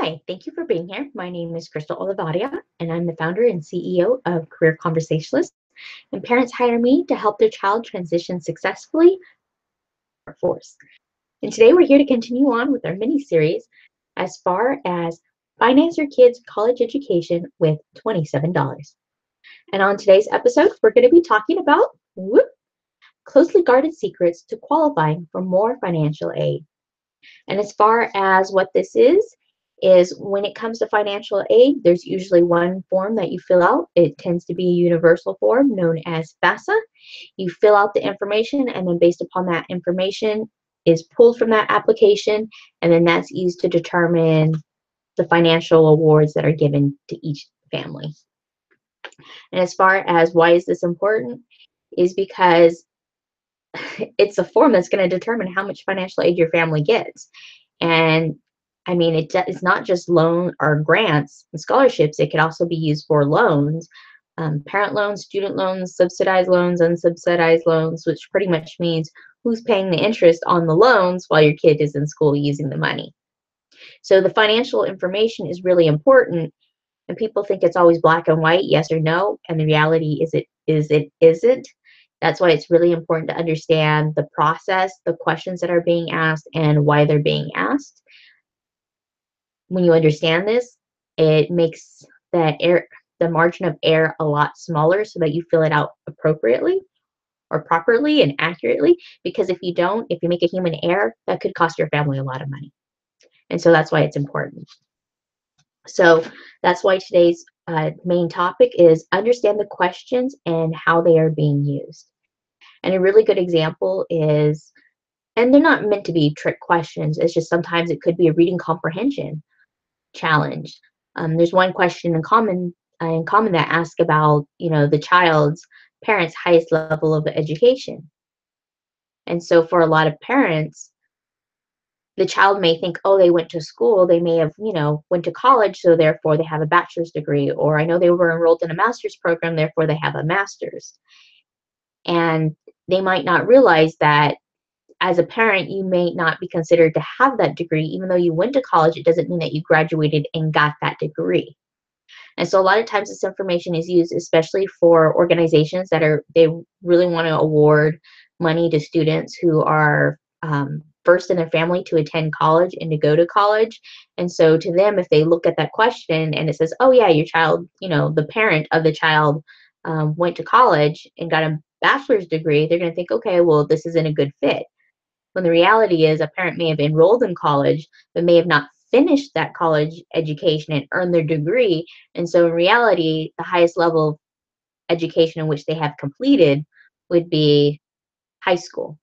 Hi, thank you for being here. My name is Crystal Olivarria, and I'm the founder and CEO of Career Conversationalist. And parents hire me to help their child transition successfully to the workforce. And today we're here to continue on with our mini series as far as finance your kids' college education with $27. And on today's episode, we're going to be talking about closely guarded secrets to qualifying for more financial aid. And as far as what this is when it comes to financial aid, there's usually one form that you fill out. It tends to be a universal form known as FAFSA. You fill out the information, and then based upon that information is pulled from that application, and then that's used to determine the financial awards that are given to each family. And as far as why is this important, is because it's a form that's going to determine how much financial aid your family gets. And I mean, it's not just loan or grants and scholarships. It could also be used for loans, parent loans, student loans, subsidized loans, unsubsidized loans, which pretty much means who's paying the interest on the loans while your kid is in school using the money. So the financial information is really important, and people think it's always black and white, yes or no, and the reality is it isn't. That's why it's really important to understand the process, the questions that are being asked, and why they're being asked. When you understand this, it makes the margin of error a lot smaller so that you fill it out appropriately or properly and accurately. Because if you don't, if you make a human error, that could cost your family a lot of money. And so that's why it's important. So that's why today's main topic is understand the questions and how they are being used. And a really good example is, and they're not meant to be trick questions, it's just sometimes it could be a reading comprehension challenge. There's one question in common that asks about, the child's parents' highest level of education. And so for a lot of parents, the child may think, oh, they went to school, they may have, went to college, so therefore they have a bachelor's degree, or I know they were enrolled in a master's program, therefore they have a master's. And they might not realize that as a parent, you may not be considered to have that degree. Even though you went to college, it doesn't mean that you graduated and got that degree. And so a lot of times this information is used, especially for organizations they really want to award money to students who are first in their family to attend college and to go to college. And so to them, if they look at that question and it says, oh yeah, your child, the parent of the child went to college and got a bachelor's degree, they're going to think, okay, well, this isn't a good fit. When the reality is a parent may have enrolled in college, but may have not finished that college education and earned their degree. And so in reality, the highest level of education in which they have completed would be high school.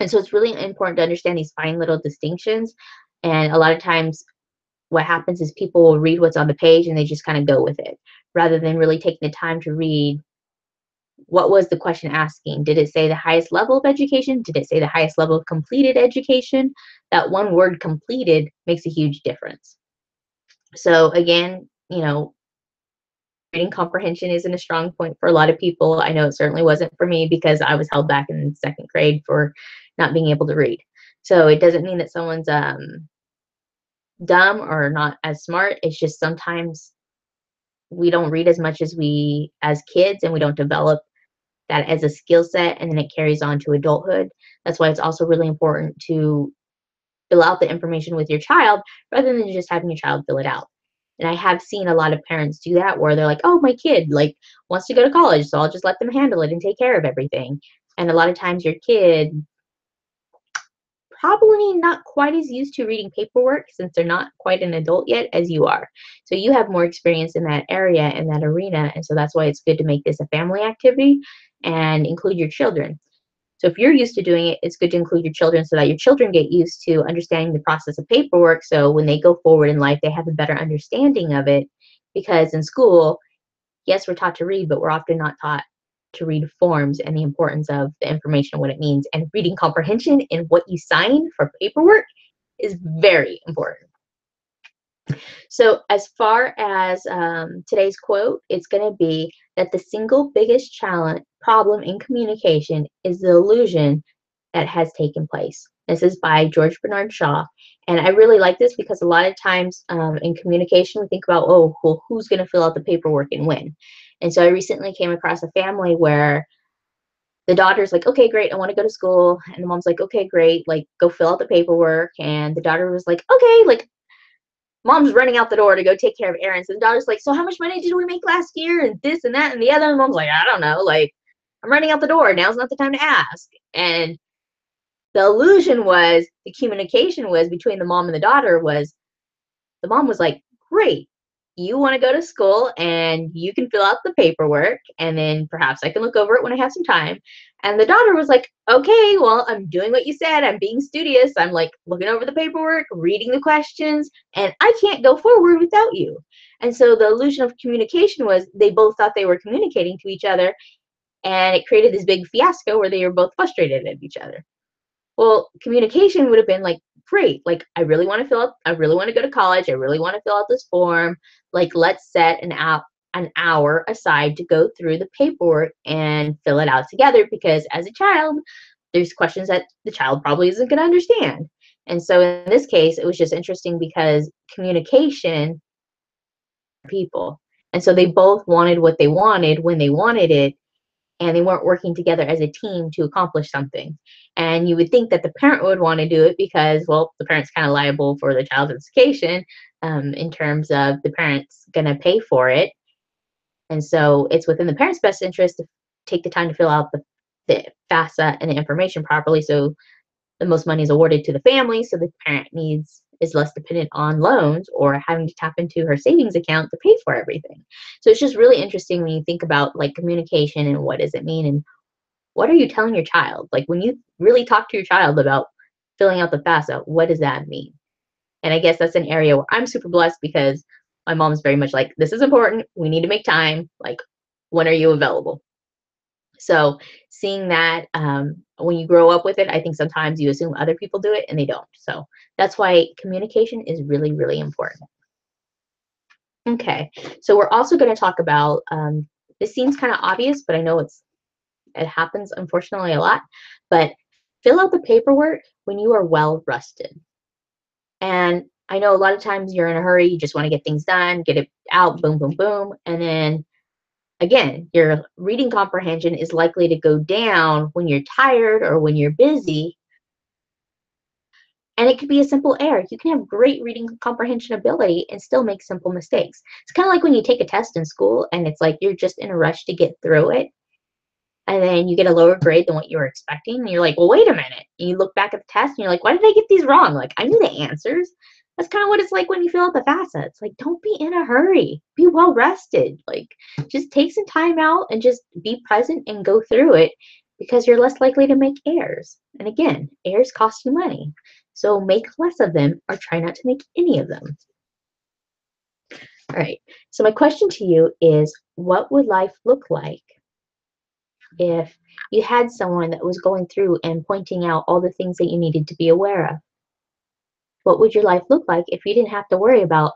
And so it's really important to understand these fine little distinctions. And a lot of times what happens is people will read what's on the page and they just kind of go with it rather than really taking the time to read what was the question asking. Did it say the highest level of education? Did it say the highest level of completed education? That one word completed makes a huge difference. So again, reading comprehension isn't a strong point for a lot of people. I know it certainly wasn't for me because I was held back in second grade for not being able to read. So it doesn't mean that someone's dumb or not as smart. It's just sometimes we don't read as much as kids, and we don't develop that as a skill set, and then it carries on to adulthood. That's why it's also really important to fill out the information with your child rather than just having your child fill it out. And I have seen a lot of parents do that where they're like, oh, my kid wants to go to college, so I'll just let them handle it and take care of everything. And a lot of times your kid probably not quite as used to reading paperwork since they're not quite an adult yet as you are. So you have more experience in that area, in that arena. And so that's why it's good to make this a family activity and include your children. So if you're used to doing it, it's good to include your children so that your children get used to understanding the process of paperwork. So when they go forward in life, they have a better understanding of it. Because in school, yes, we're taught to read, but we're often not taught to read forms and the importance of the information and what it means. And reading comprehension and what you sign for paperwork is very important. So as far as today's quote, it's going to be that the single biggest problem in communication is the illusion that has taken place. This is by George Bernard Shaw. And I really like this because a lot of times in communication, we think about, oh, well, who's going to fill out the paperwork and when? And so I recently came across a family where the daughter's like, okay, great, I want to go to school. And the mom's like, okay, great, like, go fill out the paperwork. And the daughter was like, okay, like, mom's running out the door to go take care of errands. And the daughter's like, so how much money did we make last year? And this and that and the other. And mom's like, I don't know. Like, I'm running out the door. Now's not the time to ask. And the illusion was, the communication was between the mom and the daughter was, the mom was like, great, you want to go to school and you can fill out the paperwork and then perhaps I can look over it when I have some time. And the daughter was like, okay, well, I'm doing what you said. I'm being studious. I'm like looking over the paperwork, reading the questions, and I can't go forward without you. And so the illusion of communication was they both thought they were communicating to each other, and it created this big fiasco where they were both frustrated at each other. Well, communication would have been like, great, like, I really want to go to college. I really want to fill out this form. Like, let's set an hour aside to go through the paperwork and fill it out together, because as a child, there's questions that the child probably isn't going to understand. And so in this case, it was just interesting because communication, people. And so they both wanted what they wanted when they wanted it, and they weren't working together as a team to accomplish something. And you would think that the parent would want to do it because, well, the parent's kind of liable for the child's education, in terms of the parent's going to pay for it. And so it's within the parent's best interest to take the time to fill out the FAFSA and the information properly, so the most money is awarded to the family, so the parent is less dependent on loans or having to tap into her savings account to pay for everything. So it's just really interesting when you think about like communication and what does it mean and what are you telling your child? Like when you really talk to your child about filling out the FAFSA, what does that mean? And I guess that's an area where I'm super blessed because my mom's very much like, this is important. We need to make time. Like, when are you available? So seeing that, when you grow up with it, I think sometimes you assume other people do it and they don't. So that's why communication is really, really important. Okay, so we're also going to talk about, this seems kind of obvious, but I know it happens unfortunately a lot, but fill out the paperwork when you are well rested. And I know a lot of times you're in a hurry, you just want to get things done, get it out, boom, boom, boom. And then again, your reading comprehension is likely to go down when you're tired or when you're busy. And it could be a simple error. You can have great reading comprehension ability and still make simple mistakes. It's kind of like when you take a test in school and it's like you're just in a rush to get through it. And then you get a lower grade than what you were expecting. And you're like, well, wait a minute. And you look back at the test and you're like, why did I get these wrong? Like, I knew the answers. That's kind of what it's like when you fill out the FAFSA. It's like, don't be in a hurry. Be well rested. Like, just take some time out and just be present and go through it, because you're less likely to make errors. And again, errors cost you money. So make less of them or try not to make any of them. All right. So my question to you is, what would life look like if you had someone that was going through and pointing out all the things that you needed to be aware of? What would your life look like if you didn't have to worry about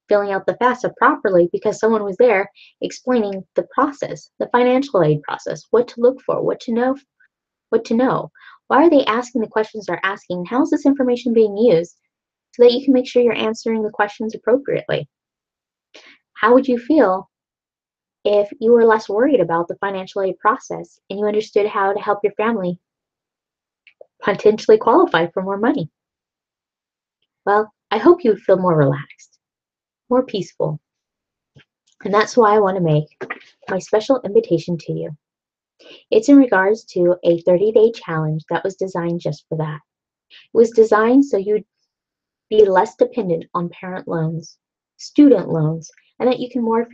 filling out the FAFSA properly because someone was there explaining the process, the financial aid process, what to look for, what to know, what to know? Why are they asking the questions they're asking? How is this information being used so that you can make sure you're answering the questions appropriately? How would you feel if you were less worried about the financial aid process and you understood how to help your family potentially qualify for more money? Well, I hope you would feel more relaxed, more peaceful. And that's why I want to make my special invitation to you. It's in regards to a 30-day challenge that was designed just for that. It was designed so you'd be less dependent on parent loans, student loans, and that you can more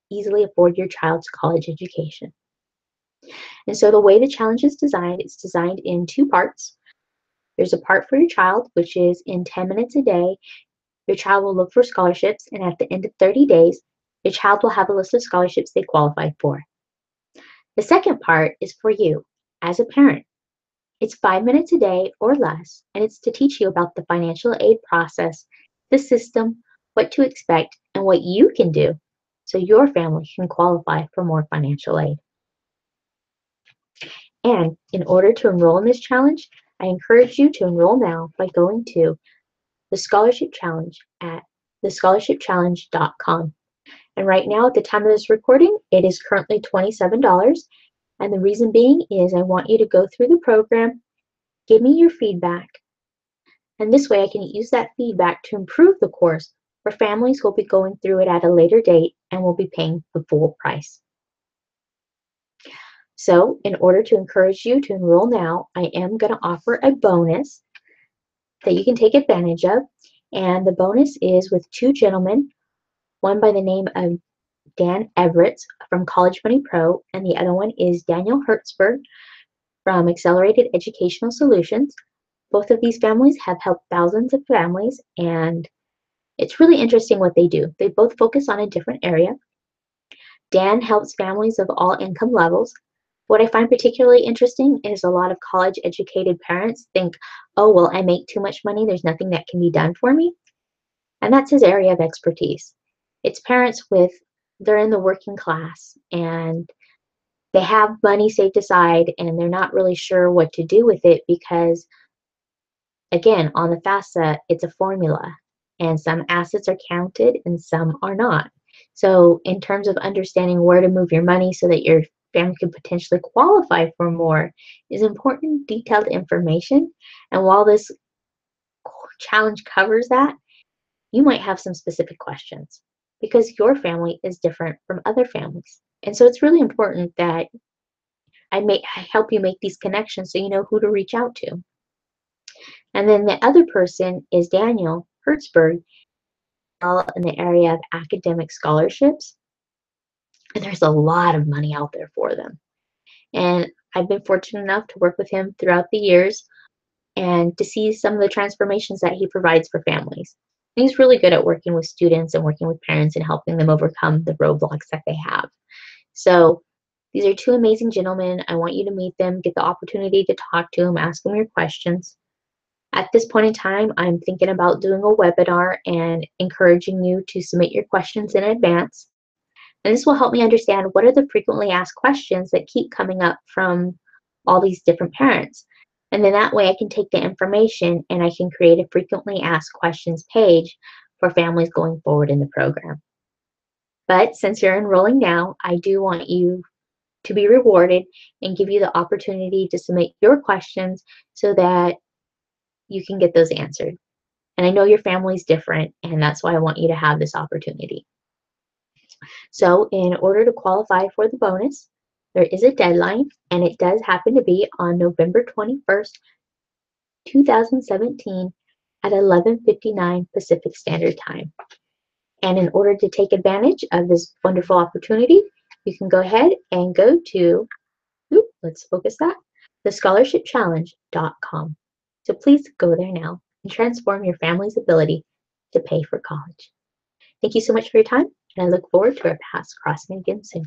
easily afford your child's college education. And so the way the challenge is designed, it's designed in two parts. There's a part for your child, which is in 10 minutes a day, your child will look for scholarships, and at the end of 30 days, your child will have a list of scholarships they qualify for. The second part is for you as a parent. It's 5 minutes a day or less, and it's to teach you about the financial aid process, the system, what to expect, and what you can do so your family can qualify for more financial aid. And in order to enroll in this challenge, I encourage you to enroll now by going to the Scholarship Challenge at thescholarshipchallenge.com. And right now, at the time of this recording, it is currently $27. And the reason being is I want you to go through the program, give me your feedback, and this way I can use that feedback to improve the course for families who will be going through it at a later date and will be paying the full price. So in order to encourage you to enroll now, I am going to offer a bonus that you can take advantage of. And the bonus is with two gentlemen, one by the name of Dan Everett from College Money Pro, and the other one is Daniel Hertzberg from Accelerated Educational Solutions. Both of these families have helped thousands of families, and it's really interesting what they do. They both focus on a different area. Dan helps families of all income levels. What I find particularly interesting is a lot of college-educated parents think, oh, well, I make too much money, there's nothing that can be done for me. And that's his area of expertise. It's parents they're in the working class, and they have money saved aside, and they're not really sure what to do with it because, again, on the FAFSA, it's a formula, and some assets are counted and some are not. So in terms of understanding where to move your money so that your family could potentially qualify for more is important, detailed information. And while this challenge covers that, you might have some specific questions because your family is different from other families. And so it's really important that I help you make these connections so you know who to reach out to. And then the other person is Daniel Hertzberg, all in the area of academic scholarships. And there's a lot of money out there for them. And I've been fortunate enough to work with him throughout the years and to see some of the transformations that he provides for families. And he's really good at working with students and working with parents and helping them overcome the roadblocks that they have. So these are two amazing gentlemen. I want you to meet them, get the opportunity to talk to them, ask them your questions. At this point in time, I'm thinking about doing a webinar and encouraging you to submit your questions in advance. And this will help me understand what are the frequently asked questions that keep coming up from all these different parents. And then that way I can take the information and I can create a frequently asked questions page for families going forward in the program. But since you're enrolling now, I do want you to be rewarded and give you the opportunity to submit your questions so that you can get those answered. And I know your family's different, and that's why I want you to have this opportunity. So in order to qualify for the bonus, there is a deadline, and it does happen to be on November 21st, 2017 at 11:59 Pacific Standard Time. And in order to take advantage of this wonderful opportunity, you can go ahead and go to, let's focus that, thescholarshipchallenge.com. So please go there now and transform your family's ability to pay for college. Thank you so much for your time, and I look forward to our paths crossing again soon.